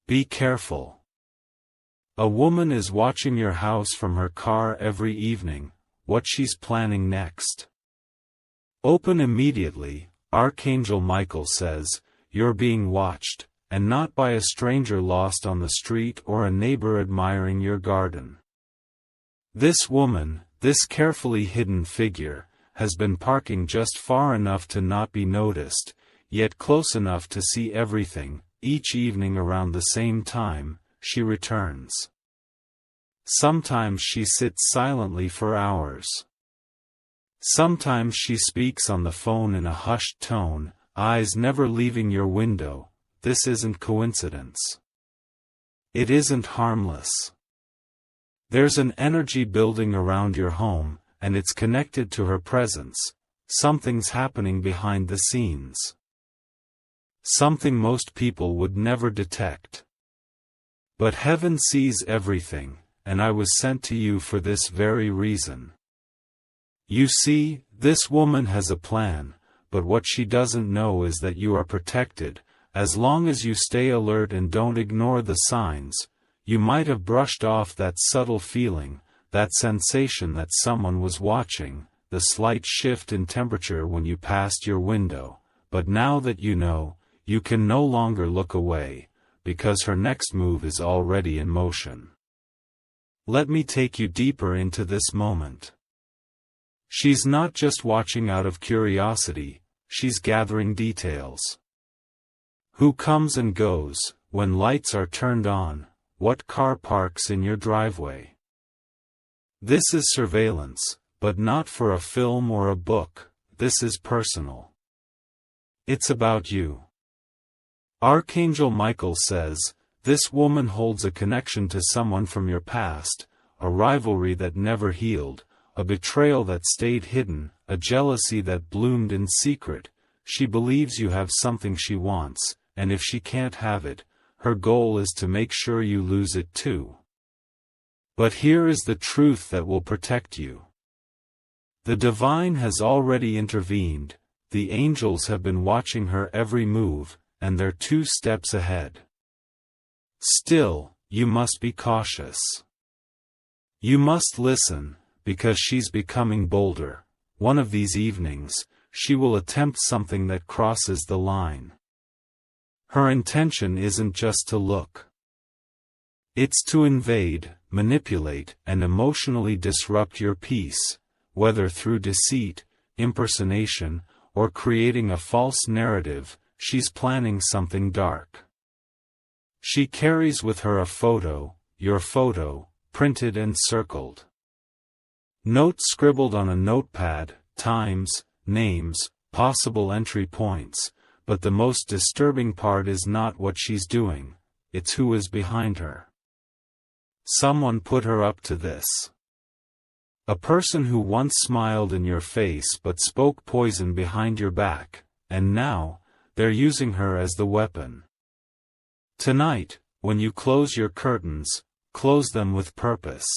Be careful. A woman is watching your house from her car every evening. What she's planning next. Open immediately, Archangel Michael says, you're being watched, and not by a stranger lost on the street or a neighbor admiring your garden. This woman, this carefully hidden figure, has been parking just far enough to not be noticed, yet close enough to see everything. Each evening around the same time, she returns. Sometimes she sits silently for hours. Sometimes she speaks on the phone in a hushed tone, eyes never leaving your window. This isn't coincidence. It isn't harmless. There's an energy building around your home, and it's connected to her presence. Something's happening behind the scenes. Something most people would never detect. But heaven sees everything, and I was sent to you for this very reason. You see, this woman has a plan, but what she doesn't know is that you are protected. As long as you stay alert and don't ignore the signs, you might have brushed off that subtle feeling, that sensation that someone was watching, the slight shift in temperature when you passed your window. But now that you know, you can no longer look away, because her next move is already in motion. Let me take you deeper into this moment. She's not just watching out of curiosity, she's gathering details. Who comes and goes, when lights are turned on, what car parks in your driveway. This is surveillance, but not for a film or a book. This is personal. It's about you. Archangel Michael says, this woman holds a connection to someone from your past, a rivalry that never healed, a betrayal that stayed hidden, a jealousy that bloomed in secret. She believes you have something she wants, and if she can't have it, her goal is to make sure you lose it too. But here is the truth that will protect you. The divine has already intervened, the angels have been watching her every move, and they're 2 steps ahead. Still, you must be cautious. You must listen, because she's becoming bolder. One of these evenings, she will attempt something that crosses the line. Her intention isn't just to look. It's to invade, manipulate, and emotionally disrupt your peace, whether through deceit, impersonation, or creating a false narrative. She's planning something dark. She carries with her a photo, your photo, printed and circled. Notes scribbled on a notepad, times, names, possible entry points, but the most disturbing part is not what she's doing, it's who is behind her. Someone put her up to this. A person who once smiled in your face but spoke poison behind your back, and now, they're using her as the weapon. Tonight, when you close your curtains, close them with purpose.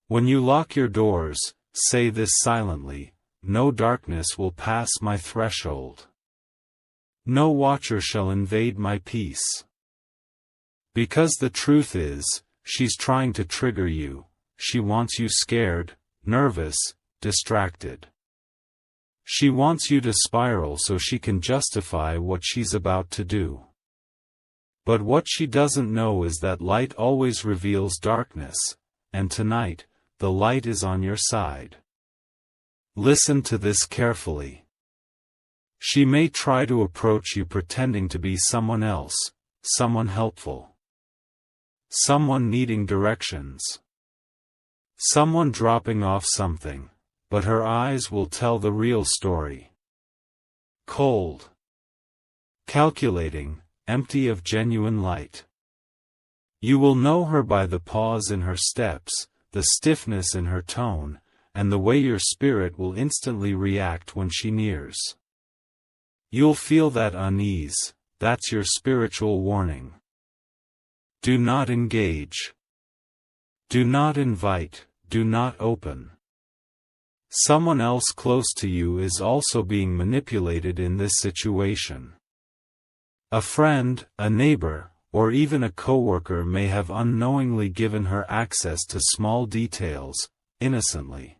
When you lock your doors, say this silently: no darkness will pass my threshold. No watcher shall invade my peace. Because the truth is, she's trying to trigger you. She wants you scared, nervous, distracted. She wants you to spiral so she can justify what she's about to do. But what she doesn't know is that light always reveals darkness, and tonight, the light is on your side. Listen to this carefully. She may try to approach you pretending to be someone else, someone helpful. Someone needing directions. Someone dropping off something. But her eyes will tell the real story. Cold. Calculating, empty of genuine light. You will know her by the pause in her steps, the stiffness in her tone, and the way your spirit will instantly react when she nears. You'll feel that unease. That's your spiritual warning. Do not engage. Do not invite, do not open. Someone else close to you is also being manipulated in this situation. A friend, a neighbor, or even a coworker may have unknowingly given her access to small details, innocently,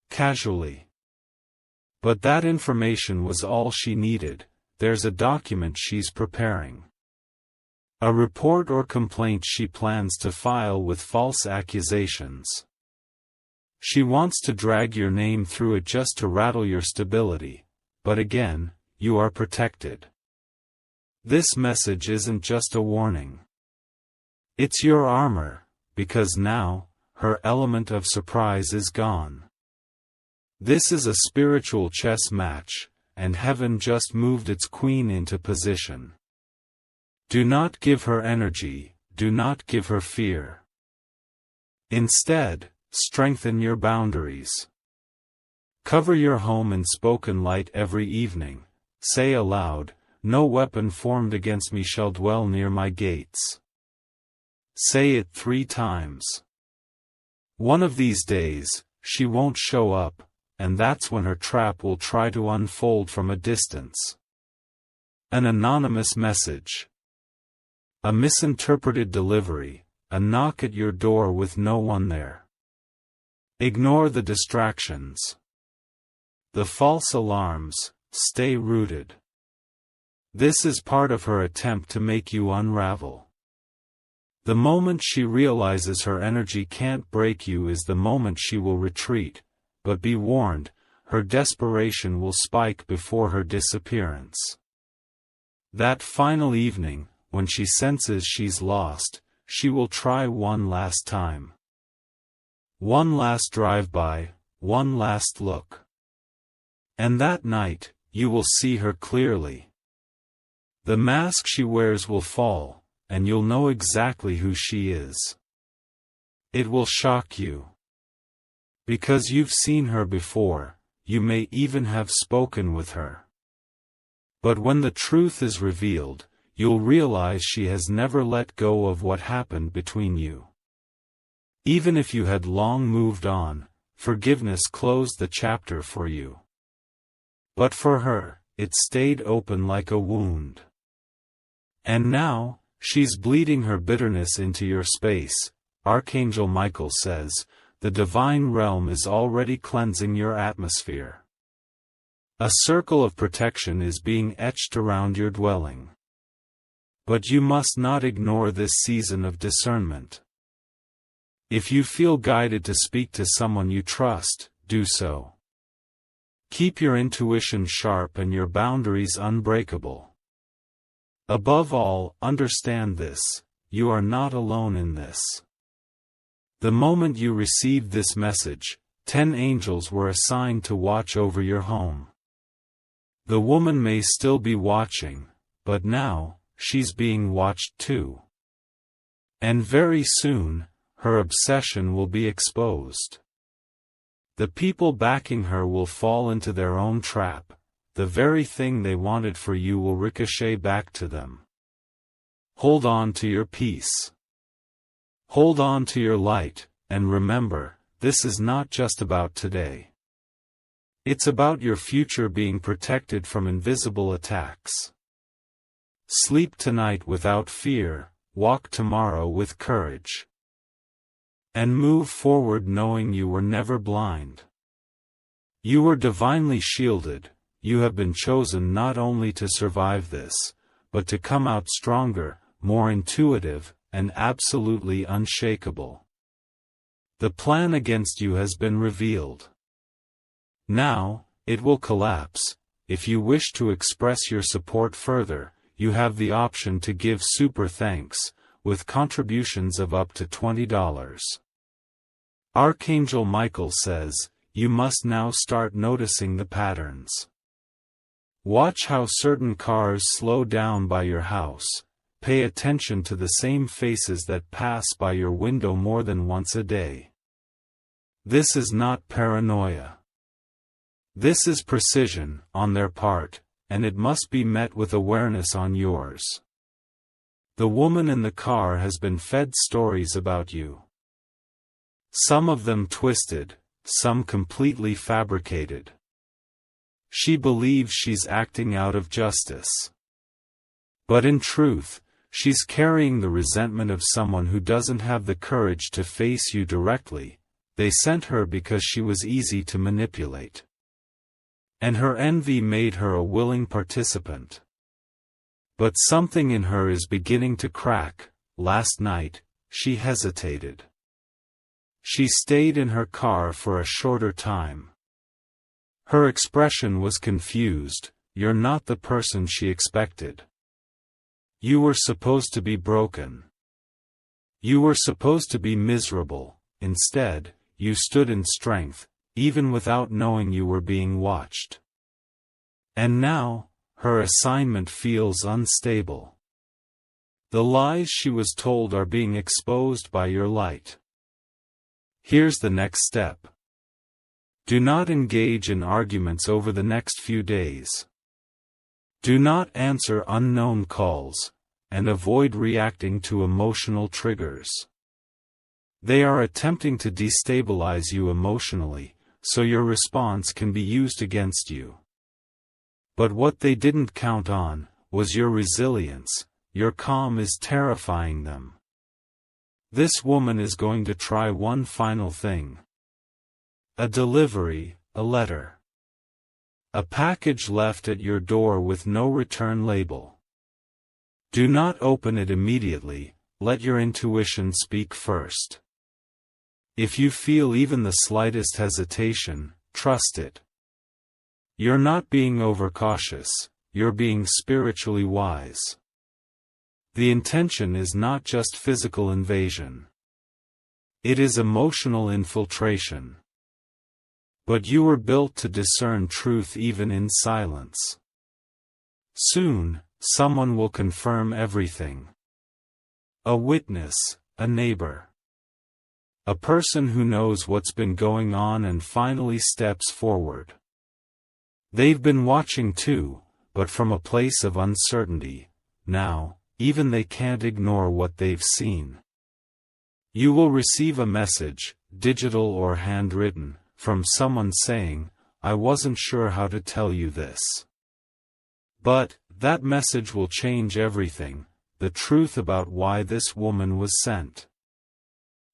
casually. But that information was all she needed. There's a document she's preparing. A report or complaint she plans to file with false accusations. She wants to drag your name through it just to rattle your stability, but again, you are protected. This message isn't just a warning. It's your armor, because now, her element of surprise is gone. This is a spiritual chess match, and heaven just moved its queen into position. Do not give her energy, do not give her fear. Instead, strengthen your boundaries. Cover your home in spoken light every evening. Say aloud, "No weapon formed against me shall dwell near my gates." Say it 3 times. One of these days, she won't show up, and that's when her trap will try to unfold from a distance. An anonymous message. A misinterpreted delivery, a knock at your door with no one there. Ignore the distractions. The false alarms, stay rooted. This is part of her attempt to make you unravel. The moment she realizes her energy can't break you is the moment she will retreat, but be warned, her desperation will spike before her disappearance. That final evening, when she senses she's lost, she will try one last time. One last drive-by, one last look. And that night, you will see her clearly. The mask she wears will fall, and you'll know exactly who she is. It will shock you. Because you've seen her before, you may even have spoken with her. But when the truth is revealed, you'll realize she has never let go of what happened between you. Even if you had long moved on, forgiveness closed the chapter for you. But for her, it stayed open like a wound. And now, she's bleeding her bitterness into your space. Archangel Michael says, the divine realm is already cleansing your atmosphere. A circle of protection is being etched around your dwelling. But you must not ignore this season of discernment. If you feel guided to speak to someone you trust, do so. Keep your intuition sharp and your boundaries unbreakable. Above all, understand this: you are not alone in this. The moment you received this message, 10 angels were assigned to watch over your home. The woman may still be watching, but now, she's being watched too. And very soon, her obsession will be exposed. The people backing her will fall into their own trap. The very thing they wanted for you will ricochet back to them. Hold on to your peace. Hold on to your light, and remember, this is not just about today. It's about your future being protected from invisible attacks. Sleep tonight without fear, walk tomorrow with courage. And move forward knowing you were never blind. You were divinely shielded. You have been chosen not only to survive this, but to come out stronger, more intuitive, and absolutely unshakable. The plan against you has been revealed. Now, it will collapse. If you wish to express your support further, you have the option to give super thanks, with contributions of up to $20. Archangel Michael says, you must now start noticing the patterns. Watch how certain cars slow down by your house. Pay attention to the same faces that pass by your window more than once a day. This is not paranoia. This is precision on their part, and it must be met with awareness on yours. The woman in the car has been fed stories about you. Some of them twisted, some completely fabricated. She believes she's acting out of justice. But in truth, She's carrying the resentment of someone who doesn't have the courage to face you directly. They sent her because she was easy to manipulate. And her envy made her a willing participant. But something in her is beginning to crack. Last night, she hesitated. She stayed in her car for a shorter time. Her expression was confused. You're not the person she expected. You were supposed to be broken. You were supposed to be miserable. Instead, you stood in strength, even without knowing you were being watched. And now, her assignment feels unstable. The lies she was told are being exposed by your light. Here's the next step. Do not engage in arguments over the next few days. Do not answer unknown calls, and avoid reacting to emotional triggers. They are attempting to destabilize you emotionally, so your response can be used against you. But what they didn't count on was your resilience. Your calm is terrifying them. This woman is going to try one final thing. A delivery, a letter. A package left at your door with no return label. Do not open it immediately, let your intuition speak first. If you feel even the slightest hesitation, trust it. You're not being overcautious, you're being spiritually wise. The intention is not just physical invasion. It is emotional infiltration. But you were built to discern truth even in silence. Soon, someone will confirm everything. A witness, a neighbor. A person who knows what's been going on and finally steps forward. They've been watching too, but from a place of uncertainty. Now, even they can't ignore what they've seen. You will receive a message, digital or handwritten, from someone saying, "I wasn't sure how to tell you this." But, that message will change everything, the truth about why this woman was sent.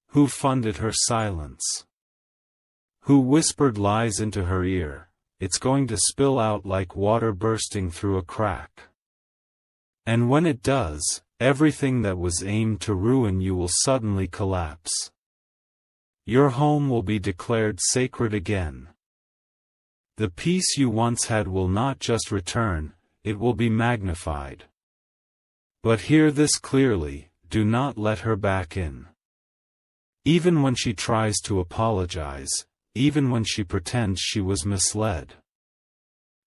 Who funded her silence? Who whispered lies into her ear? It's going to spill out like water bursting through a crack. And when it does, everything that was aimed to ruin you will suddenly collapse. Your home will be declared sacred again. The peace you once had will not just return, it will be magnified. But hear this clearly, do not let her back in. Even when she tries to apologize, even when she pretends she was misled.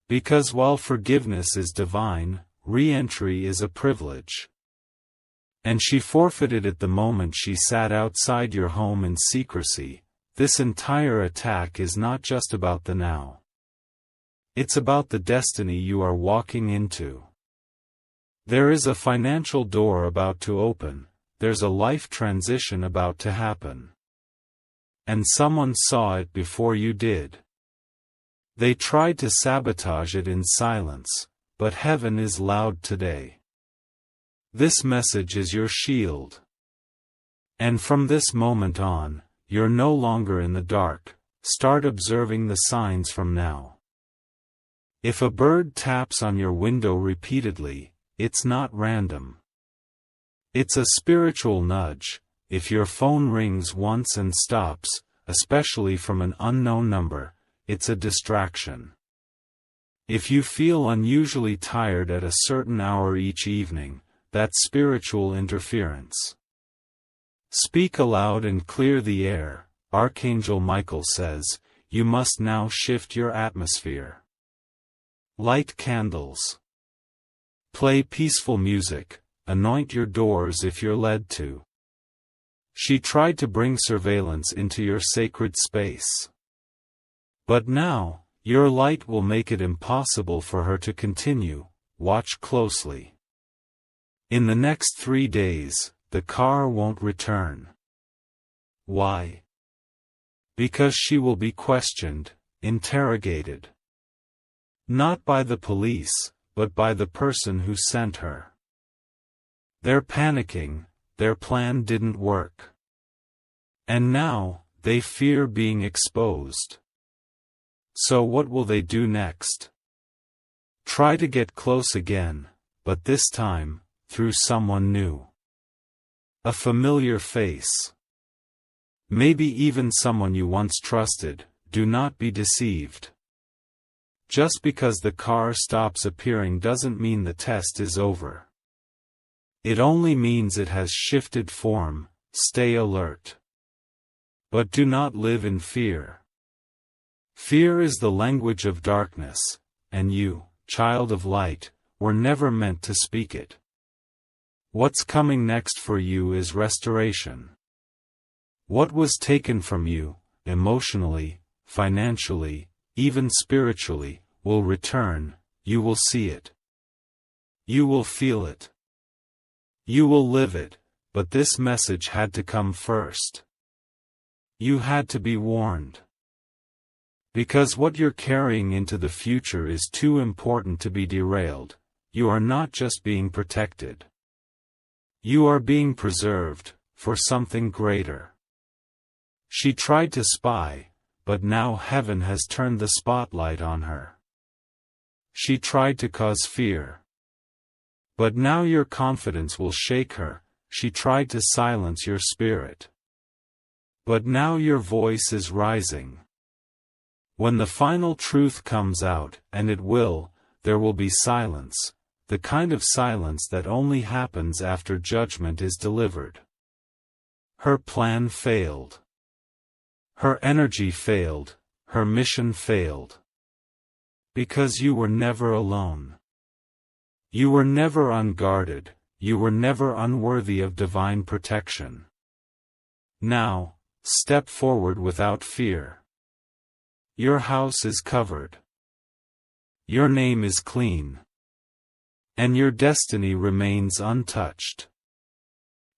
Because while forgiveness is divine, re-entry is a privilege. And she forfeited it the moment she sat outside your home in secrecy. This entire attack is not just about the now. It's about the destiny you are walking into. There is a financial door about to open, there's a life transition about to happen. And someone saw it before you did. They tried to sabotage it in silence, but heaven is loud today. This message is your shield. And from this moment on, you're no longer in the dark, start observing the signs from now. If a bird taps on your window repeatedly, it's not random. It's a spiritual nudge. If your phone rings once and stops, especially from an unknown number, it's a distraction. If you feel unusually tired at a certain hour each evening, that's spiritual interference. Speak aloud and clear the air. Archangel Michael says, you must now shift your atmosphere. Light candles. Play peaceful music, anoint your doors if you're led to. She tried to bring surveillance into your sacred space. But now, your light will make it impossible for her to continue. Watch closely. In the next 3 days, the car won't return. Why? Because she will be questioned, interrogated. Not by the police, but by the person who sent her. They're panicking, their plan didn't work. And now, they fear being exposed. So what will they do next? Try to get close again, but this time, through someone new. A familiar face. Maybe even someone you once trusted. Do not be deceived. Just because the car stops appearing doesn't mean the test is over. It only means it has shifted form. Stay alert. But do not live in fear. Fear is the language of darkness, and you, child of light, were never meant to speak it. What's coming next for you is restoration. What was taken from you, emotionally, financially, even spiritually, will return. You will see it. You will feel it. You will live it, but this message had to come first. You had to be warned. Because what you're carrying into the future is too important to be derailed. You are not just being protected. You are being preserved, for something greater. She tried to spy, but now heaven has turned the spotlight on her. She tried to cause fear. But now your confidence will shake her. She tried to silence your spirit. But now your voice is rising. When the final truth comes out, and it will, there will be silence, the kind of silence that only happens after judgment is delivered. Her plan failed. Her energy failed, her mission failed. Because you were never alone. You were never unguarded, you were never unworthy of divine protection. Now, step forward without fear. Your house is covered. Your name is clean. And your destiny remains untouched.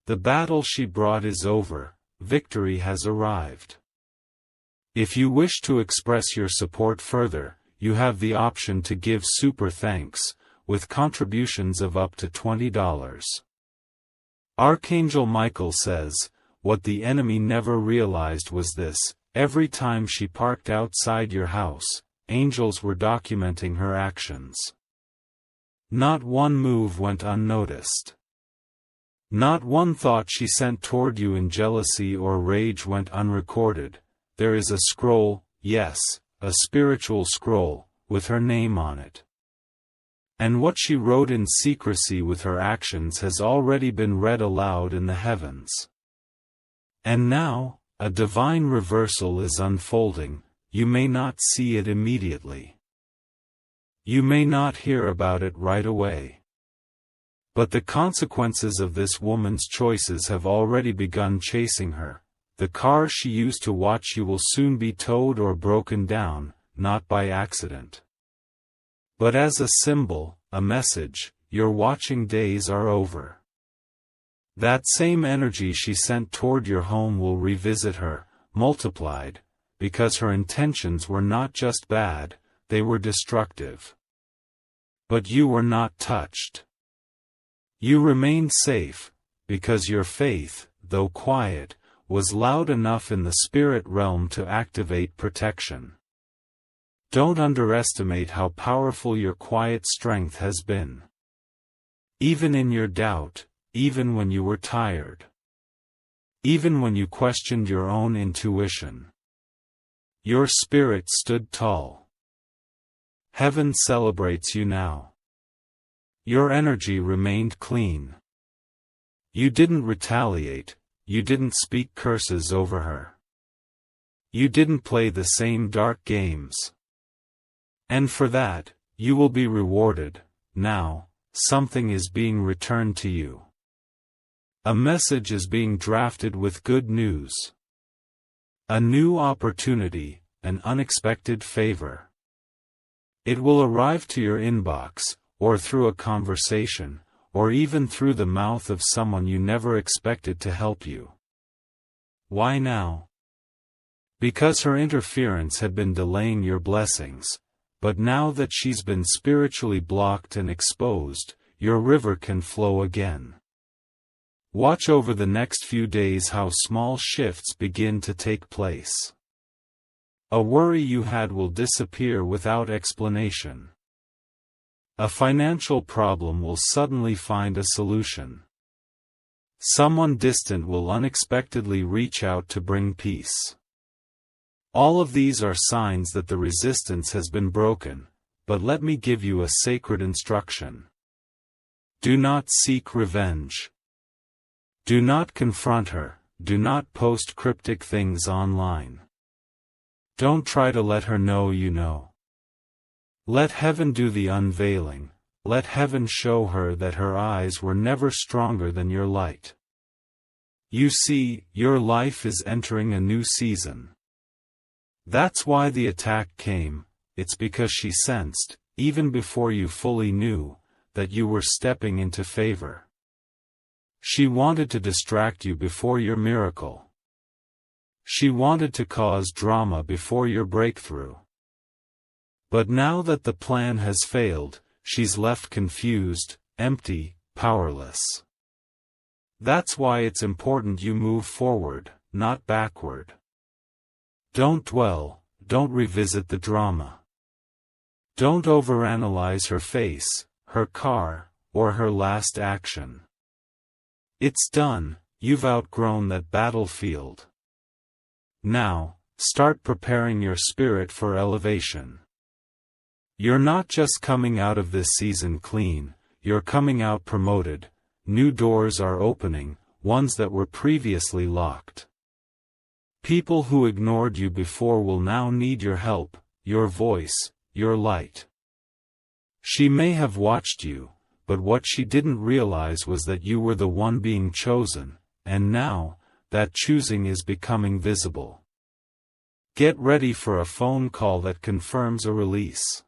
The battle she brought is over, victory has arrived. If you wish to express your support further, you have the option to give super thanks, with contributions of up to $20. Archangel Michael says, what the enemy never realized was this: every time she parked outside your house, angels were documenting her actions. Not one move went unnoticed. Not one thought she sent toward you in jealousy or rage went unrecorded. There is a scroll, yes, a spiritual scroll, with her name on it. And what she wrote in secrecy with her actions has already been read aloud in the heavens. And now, a divine reversal is unfolding. You may not see it immediately. You may not hear about it right away. But the consequences of this woman's choices have already begun chasing her. The car she used to watch you will soon be towed or broken down, not by accident, but as a symbol, a message: your watching days are over. That same energy she sent toward your home will revisit her, multiplied, because her intentions were not just bad, they were destructive. But you were not touched. You remained safe, because your faith, though quiet, was loud enough in the spirit realm to activate protection. Don't underestimate how powerful your quiet strength has been. Even in your doubt, even when you were tired. Even when you questioned your own intuition. Your spirit stood tall. Heaven celebrates you now. Your energy remained clean. You didn't retaliate. You didn't speak curses over her. You didn't play the same dark games. And for that, you will be rewarded. Now, something is being returned to you. A message is being drafted with good news. A new opportunity, an unexpected favor. It will arrive to your inbox, or through a conversation, or even through the mouth of someone you never expected to help you. Why now? Because her interference had been delaying your blessings, but now that she's been spiritually blocked and exposed, your river can flow again. Watch over the next few days how small shifts begin to take place. A worry you had will disappear without explanation. A financial problem will suddenly find a solution. Someone distant will unexpectedly reach out to bring peace. All of these are signs that the resistance has been broken, but let me give you a sacred instruction. Do not seek revenge. Do not confront her, do not post cryptic things online. Don't try to let her know you know. Let heaven do the unveiling, let heaven show her that her eyes were never stronger than your light. You see, your life is entering a new season. That's why the attack came, it's because she sensed, even before you fully knew, that you were stepping into favor. She wanted to distract you before your miracle. She wanted to cause drama before your breakthrough. But now that the plan has failed, she's left confused, empty, powerless. That's why it's important you move forward, not backward. Don't dwell, don't revisit the drama. Don't overanalyze her face, her car, or her last action. It's done, you've outgrown that battlefield. Now, start preparing your spirit for elevation. You're not just coming out of this season clean, you're coming out promoted. New doors are opening, ones that were previously locked. People who ignored you before will now need your help, your voice, your light. She may have watched you, but what she didn't realize was that you were the one being chosen, and now, that choosing is becoming visible. Get ready for a phone call that confirms a release.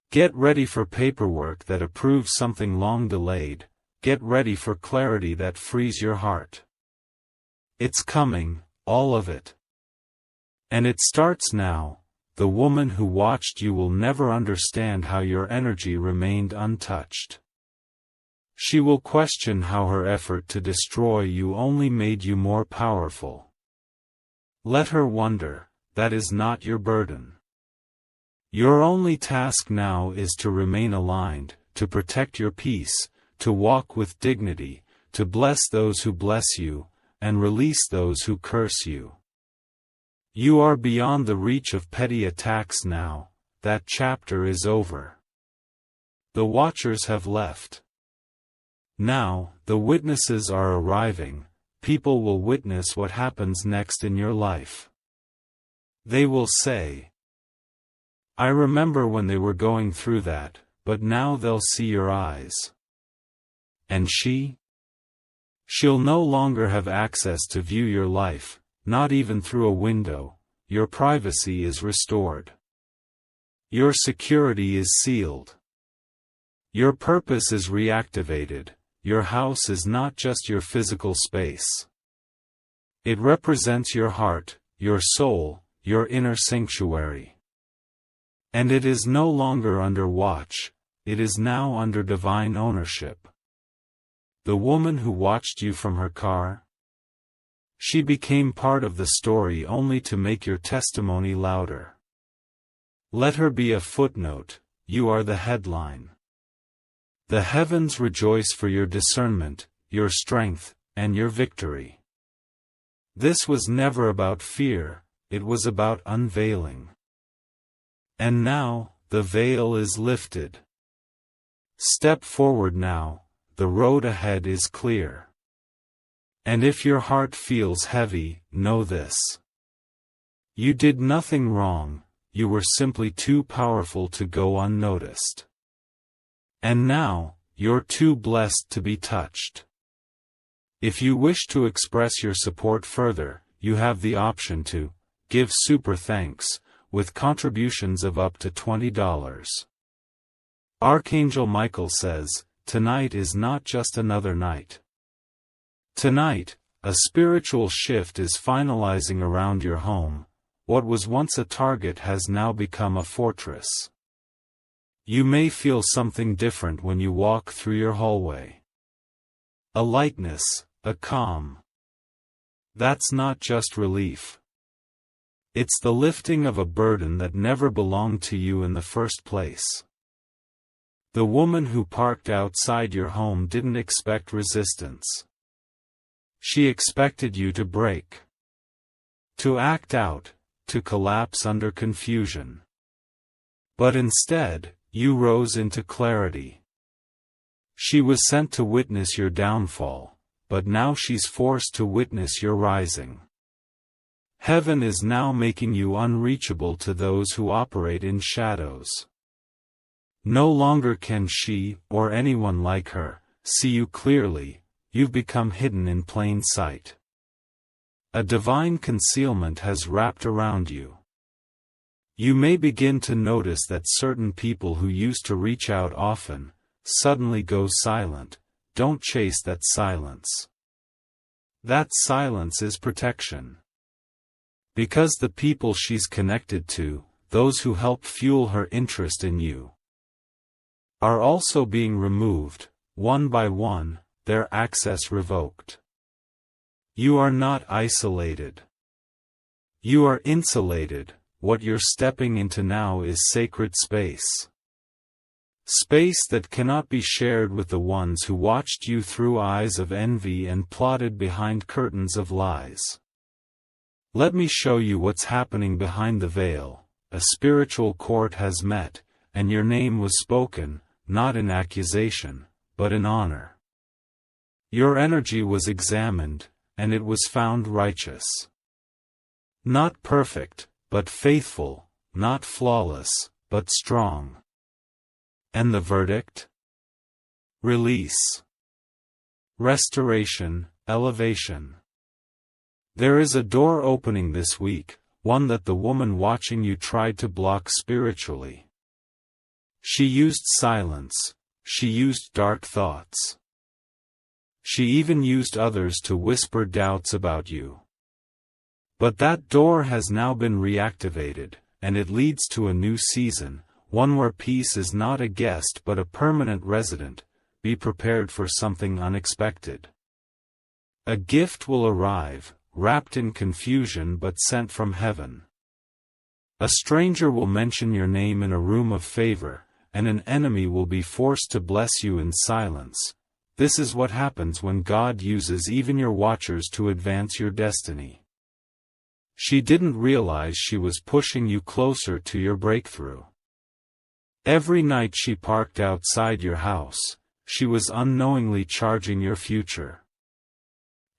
Get ready for paperwork that approves something long delayed. Get ready for clarity that frees your heart. It's coming, all of it. And it starts now. The woman who watched you will never understand how your energy remained untouched. She will question how her effort to destroy you only made you more powerful. Let her wonder, that is not your burden. Your only task now is to remain aligned, to protect your peace, to walk with dignity, to bless those who bless you, and release those who curse you. You are beyond the reach of petty attacks now, that chapter is over. The watchers have left. Now, the witnesses are arriving, people will witness what happens next in your life. They will say, I remember when they were going through that, but now they'll see your eyes. And she'll no longer have access to view your life, not even through a window. Your privacy is restored. Your security is sealed. Your purpose is reactivated. Your house is not just your physical space. It represents your heart, your soul, your inner sanctuary. And it is no longer under watch, it is now under divine ownership. The woman who watched you from her car? She became part of the story only to make your testimony louder. Let her be a footnote, you are the headline. The heavens rejoice for your discernment, your strength, and your victory. This was never about fear, it was about unveiling. And now, the veil is lifted. Step forward now, the road ahead is clear. And if your heart feels heavy, know this. You did nothing wrong, you were simply too powerful to go unnoticed. And now, you're too blessed to be touched. If you wish to express your support further, you have the option to give super thanks, with contributions of up to $20. Archangel Michael says, tonight is not just another night. Tonight, a spiritual shift is finalizing around your home. What was once a target has now become a fortress. You may feel something different when you walk through your hallway. a lightness, a calm. That's not just relief. It's the lifting of a burden that never belonged to you in the first place. The woman who parked outside your home didn't expect resistance. She expected you to break. To act out, to collapse under confusion. But instead, you rose into clarity. She was sent to witness your downfall, but now she's forced to witness your rising. Heaven is now making you unreachable to those who operate in shadows. No longer can she, or anyone like her, see you clearly. You've become hidden in plain sight. A divine concealment has wrapped around you. You may begin to notice that certain people who used to reach out often, suddenly go silent. Don't chase that silence. That silence is protection. Because the people she's connected to, those who help fuel her interest in you, are also being removed, one by one, their access revoked. You are not isolated. You are insulated. What you're stepping into now is sacred space. Space that cannot be shared with the ones who watched you through eyes of envy and plotted behind curtains of lies. Let me show you what's happening behind the veil. A spiritual court has met, and your name was spoken, not in accusation, but in honor. Your energy was examined, and it was found righteous. Not perfect, but faithful, not flawless, but strong. And the verdict? Release. Restoration, elevation. There is a door opening this week, one that the woman watching you tried to block spiritually. She used silence, she used dark thoughts. She even used others to whisper doubts about you. But that door has now been reactivated, and it leads to a new season, one where peace is not a guest but a permanent resident. Be prepared for something unexpected. A gift will arrive, wrapped in confusion but sent from heaven. A stranger will mention your name in a room of favor, and an enemy will be forced to bless you in silence. This is what happens when God uses even your watchers to advance your destiny. She didn't realize she was pushing you closer to your breakthrough. Every night she parked outside your house, she was unknowingly charging your future.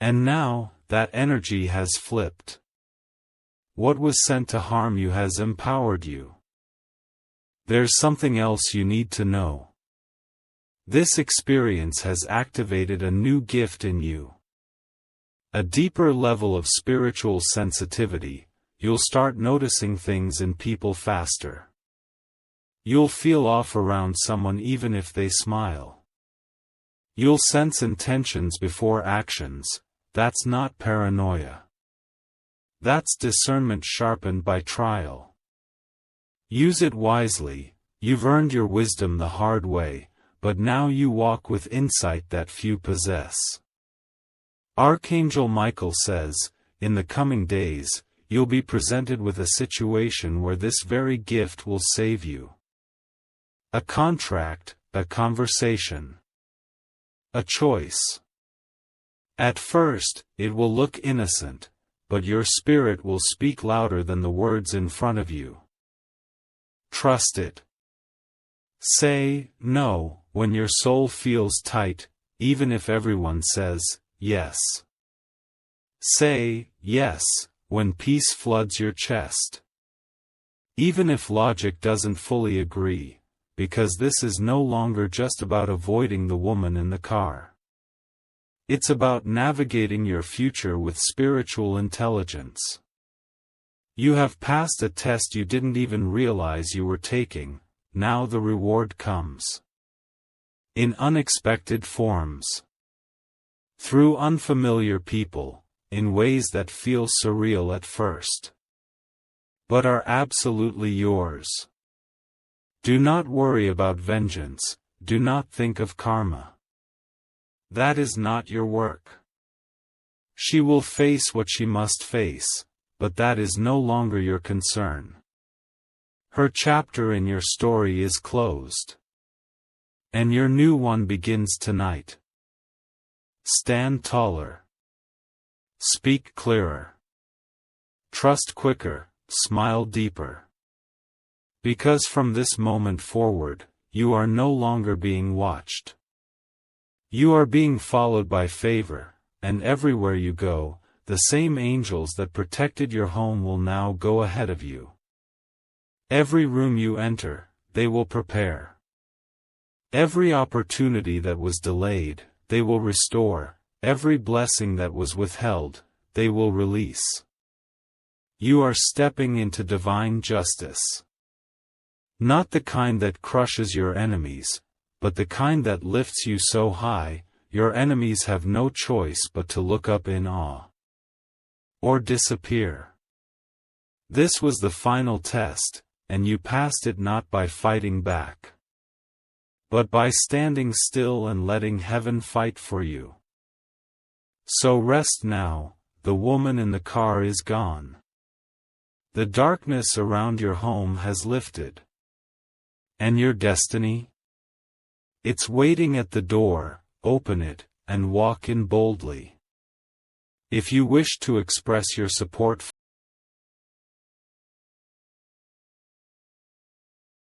And now, that energy has flipped. What was sent to harm you has empowered you. There's something else you need to know. This experience has activated a new gift in you. A deeper level of spiritual sensitivity. You'll start noticing things in people faster. You'll feel off around someone even if they smile. You'll sense intentions before actions. That's not paranoia. That's discernment sharpened by trial. Use it wisely. You've earned your wisdom the hard way, but now you walk with insight that few possess. Archangel Michael says, in the coming days, you'll be presented with a situation where this very gift will save you. A contract, a conversation. A choice. At first, it will look innocent, but your spirit will speak louder than the words in front of you. Trust it. Say no when your soul feels tight, even if everyone says yes. Say yes when peace floods your chest. Even if logic doesn't fully agree, because this is no longer just about avoiding the woman in the car. It's about navigating your future with spiritual intelligence. You have passed a test you didn't even realize you were taking. Now the reward comes. In unexpected forms. Through unfamiliar people, in ways that feel surreal at first. But are absolutely yours. Do not worry about vengeance, do not think of karma. That is not your work. She will face what she must face, but that is no longer your concern. Her chapter in your story is closed. And your new one begins tonight. Stand taller. Speak clearer. Trust quicker, smile deeper. Because from this moment forward, you are no longer being watched. You are being followed by favor, and everywhere you go, the same angels that protected your home will now go ahead of you. Every room you enter, they will prepare. Every opportunity that was delayed, they will restore. Every blessing that was withheld, they will release. You are stepping into divine justice. Not the kind that crushes your enemies, but the kind that lifts you so high, your enemies have no choice but to look up in awe. Or disappear. This was the final test, and you passed it not by fighting back, but by standing still and letting heaven fight for you. So rest now, the woman in the car is gone. The darkness around your home has lifted. And your destiny? It's waiting at the door. Open it, and walk in boldly. If you wish to express your support